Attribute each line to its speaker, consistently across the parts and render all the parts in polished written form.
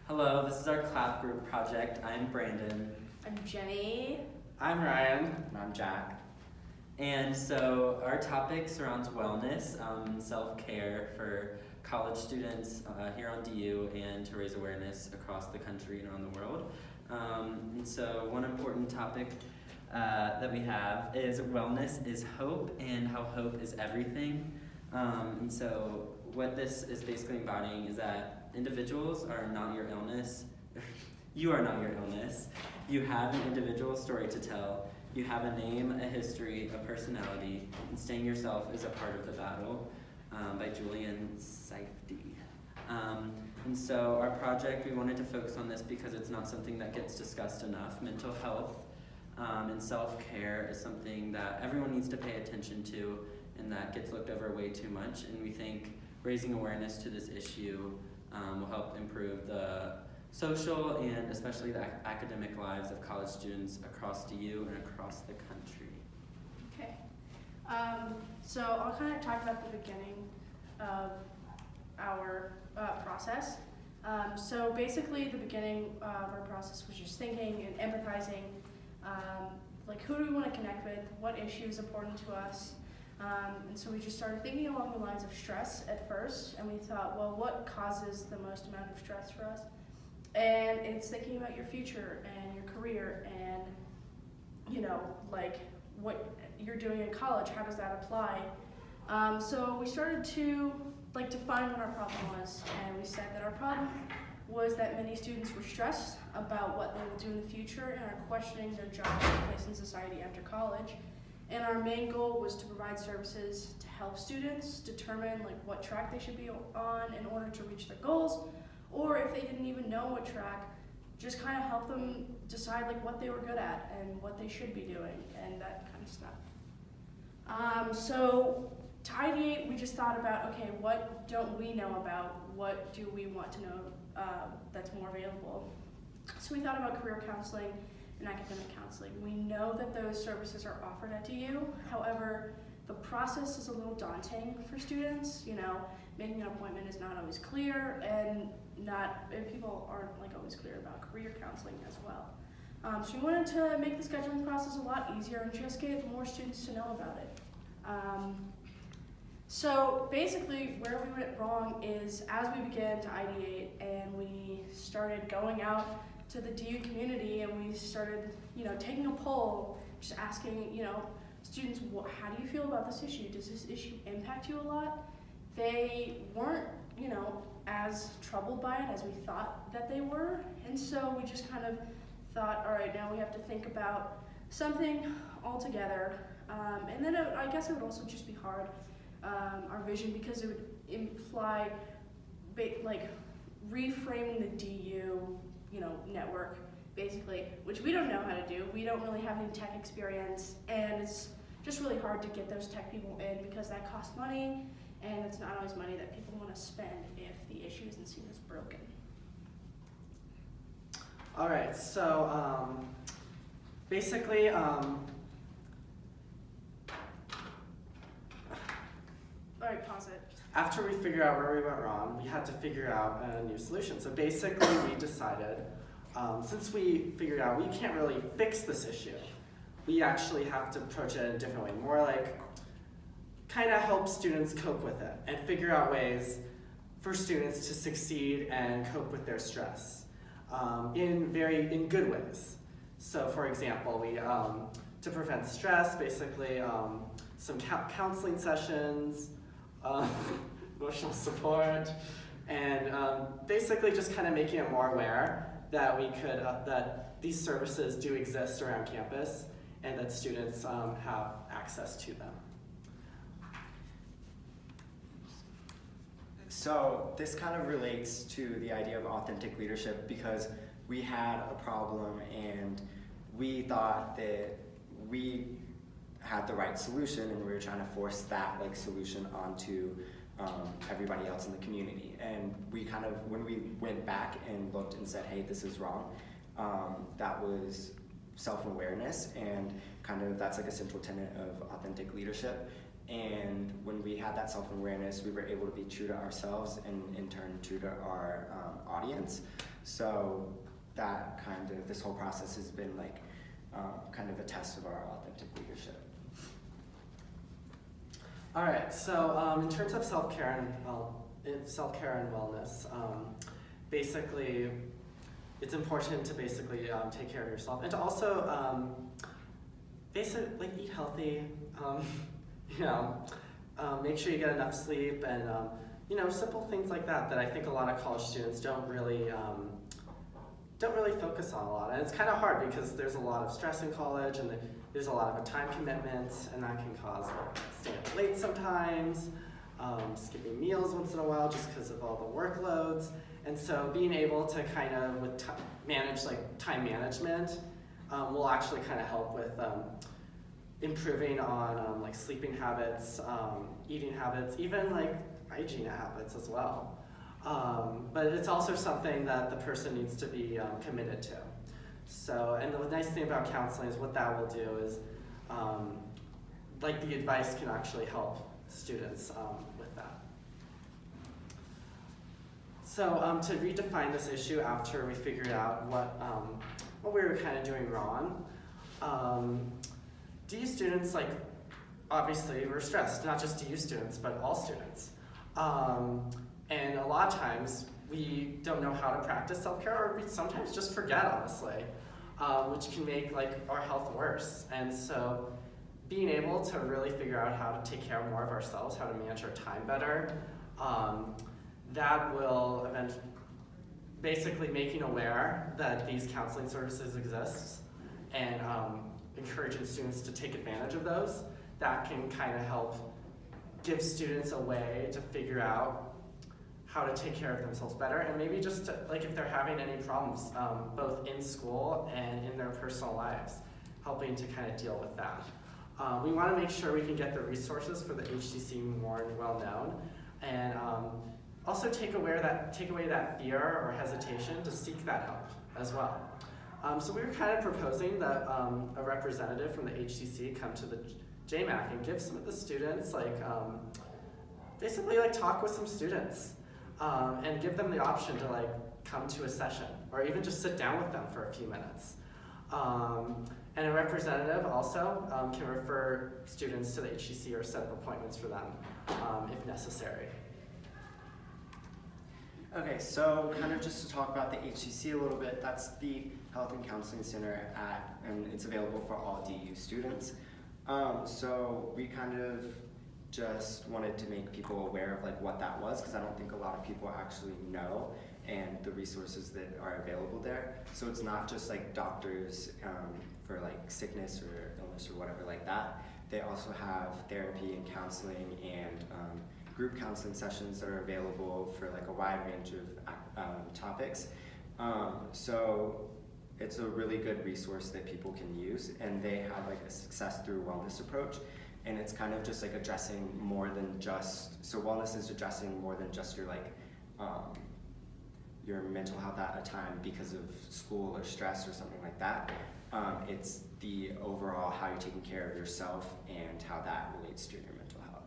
Speaker 1: Hello, this is our clap group project. I'm Brandon.
Speaker 2: I'm Jenny.
Speaker 3: I'm Ryan.
Speaker 4: And I'm Jack.
Speaker 1: And so our topic surrounds wellness, self-care for college students here on DU and to raise awareness across the country and around the world. And so one important topic that we have is wellness is hope and how hope is everything. And so what this is basically embodying is that individuals are not your illness. You are not your illness. You have an individual story to tell. You have a name, a history, a personality, and staying yourself is a part of the battle by Julian Safdie. And so our project, we wanted to focus on this because it's not something that gets discussed enough. Mental health and self-care is something that everyone needs to pay attention to and that gets looked over way too much. And we think raising awareness to this issue will help improve the social and especially the academic lives of college students across DU and across the country.
Speaker 2: Okay. So I'll kind of talk about the beginning of our process. So basically the beginning of our process was just thinking and empathizing, like who do we want to connect with, what issue is important to us, and so we just started thinking along the lines of stress at first, and we thought, well, what causes the most amount of stress for us? And it's thinking about your future and your career and, you know, like what you're doing in college, how does that apply? So we started to define what our problem was, and we said that our problem was that many students were stressed about what they would do in the future and are questioning their jobs and place in society after college. And our main goal was to provide services to help students determine what track they should be on in order to reach their goals, or if they didn't even know what track, just kind of help them decide what they were good at and what they should be doing and that kind of stuff. So to ideate, we just thought about, okay, what don't we know about? What do we want to know that's more available? So we thought about career counseling and academic counseling. We know that those services are offered at DU. However, the process is a little daunting for students. Making an appointment is not always clear, and people aren't always clear about career counseling as well. So we wanted to make the scheduling process a lot easier and just get more students to know about it. So basically where we went wrong is as we began to ideate and we started going out to the DU community and we started taking a poll, just asking students, how do you feel about this issue? Does this issue impact you a lot? They weren't as troubled by it as we thought that they were, and so we just kind of thought, all right, now we have to think about something altogether, and then I guess it would also just be hard, our vision, because it would imply reframing the DU network basically, which we don't know how to do. We don't really have any tech experience, and it's just really hard to get those tech people in because that costs money, and it's not always money that people want to spend if the issue isn't seen as broken.
Speaker 3: All right, so basically,
Speaker 2: All right, pause it.
Speaker 3: after we figured out where we went wrong, we had to figure out a new solution. So basically, we decided, since we figured out we can't really fix this issue, we actually have to approach it in a different way, more kind of help students cope with it and figure out ways for students to succeed and cope with their stress in good ways. So for example, we to prevent stress, basically some counseling sessions, emotional support, and basically just kind of making it more aware that we could that these services do exist around campus and that students have access to them.
Speaker 4: So this kind of relates to the idea of authentic leadership because we had a problem and we thought that we had the right solution and we were trying to force that solution onto everybody else in the community. And we when we went back and looked and said, hey, this is wrong, that was self-awareness, and that's a central tenet of authentic leadership. And when we had that self-awareness, we were able to be true to ourselves and in turn true to our audience. So that this whole process has been like kind of a test of our authentic leadership.
Speaker 3: All right, so in terms of self-care and wellness, basically, it's important to basically take care of yourself and to also basically eat healthy. You know, make sure you get enough sleep, and you know, simple things like that that I think a lot of college students don't really focus on a lot. And it's kind of hard because there's a lot of stress in college, and there's a lot of time commitments, and that can cause like staying up late sometimes, skipping meals once in a while just because of all the workloads. And so being able to kind of manage like time management will actually kind of help with improving on like sleeping habits, eating habits, even like hygiene habits as well. But it's also something that the person needs to be committed to. So, and the nice thing about counseling is what that will do is, like the advice can actually help students with that. So to redefine this issue after we figured out what we were kind of doing wrong, DU students, like, obviously we're stressed, not just DU students, but all students. And a lot of times we don't know how to practice self-care, or we sometimes just forget, honestly, which can make like our health worse. And so being able to really figure out how to take care more of ourselves, how to manage our time better, that will eventually, basically making aware that these counseling services exist and encouraging students to take advantage of those, that can kind of help give students a way to figure out how to take care of themselves better, and maybe just to, like if they're having any problems, both in school and in their personal lives, helping to kind of deal with that. We want to make sure we can get the resources for the HCC more well known, and also take away that fear or hesitation to seek that help as well. So we were kind of proposing that a representative from the HCC come to the JMAC and give some of the students basically talk with some students and give them the option to come to a session or even just sit down with them for a few minutes. And a representative also can refer students to the HCC or set up appointments for them if necessary.
Speaker 4: Okay, so kind of just to talk about the HCC a little bit, that's the Health and Counseling Center and it's available for all DU students. So we kind of just wanted to make people aware of what that was, because I don't think a lot of people actually know, and the resources that are available there. So it's not just doctors for sickness or illness or whatever like that. They also have therapy and counseling and group counseling sessions that are available for a wide range of topics. So it's a really good resource that people can use, and they have a success through wellness approach. And it's kind of just addressing more than just, so wellness is addressing more than just your mental health at a time because of school or stress or something like that. It's the overall how you're taking care of yourself and how that relates to your mental health.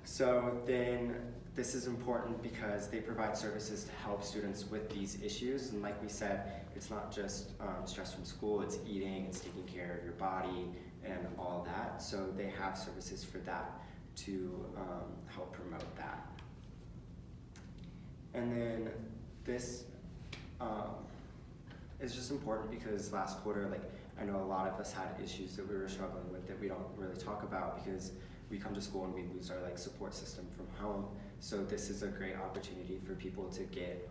Speaker 4: So then this is important because they provide services to help students with these issues. And like we said, it's not just stress from school, it's eating, it's taking care of your body and all that. So they have services for that to help promote that. And then this is just important because last quarter, I know a lot of us had issues that we were struggling with that we don't really talk about because we come to school and we lose our support system from home. So this is a great opportunity for people to get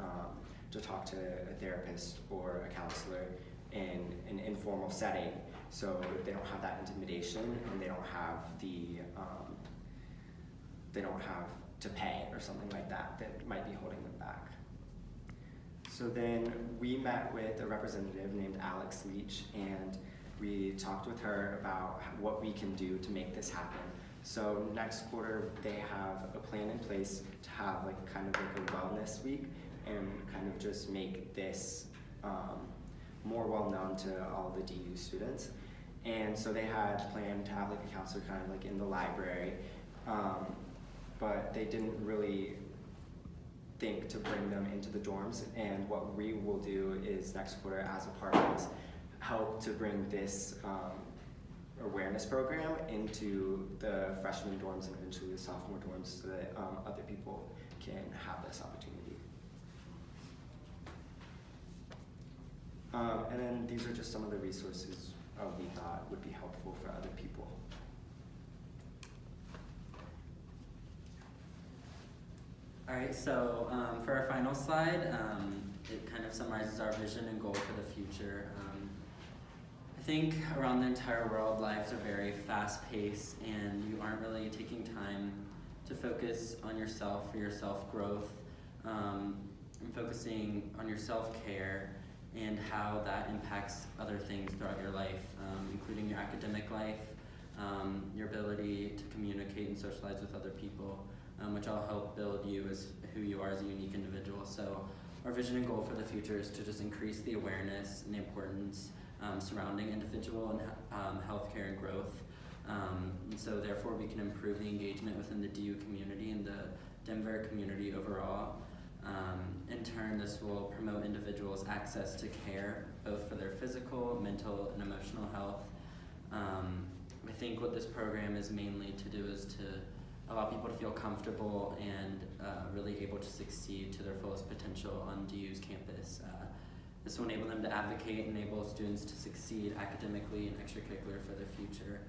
Speaker 4: to talk to a therapist or a counselor in an informal setting, so they don't have that intimidation and they don't have to pay or something like that that might be holding them back. So then we met with a representative named Alex Leach, and we talked with her about what we can do to make this happen. So next quarter they have a plan in place to have a wellness week and kind of just make this more well known to all the DU students. And so they had planned to have a counselor kind of in the library, but they think to bring them into the dorms. And what we will do is next quarter, as a part of this, help to bring this awareness program into the freshman dorms and eventually the sophomore dorms so that other people can have this opportunity. And then these are just some of the resources we thought would be helpful for other people.
Speaker 1: All right, so for our final slide, it kind of summarizes our vision and goal for the future. I think around the entire world, lives are very fast-paced, and you aren't really taking time to focus on yourself or your self-growth, and focusing on your self-care and how that impacts other things throughout your life, including your academic life, your ability to communicate and socialize with other people, which all help build you as who you are as a unique individual. So our vision and goal for the future is to just increase the awareness and the importance surrounding individual and healthcare and growth. And so therefore we can improve the engagement within the DU community and the Denver community overall. In turn, this will promote individuals' access to care, both for their physical, mental, and emotional health. I think what this program is mainly to do is to allow people to feel comfortable and really able to succeed to their fullest potential on DU's campus. This will enable them to advocate, enable students to succeed academically and extracurricular for their future.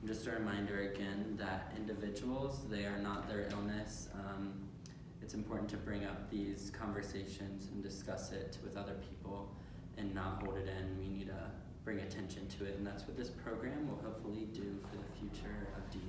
Speaker 1: Just a reminder again that individuals, they are not their illness. It's important to bring up these conversations and discuss it with other people and not hold it in. We need to bring attention to it, and that's what this program will hopefully do for the future of DU.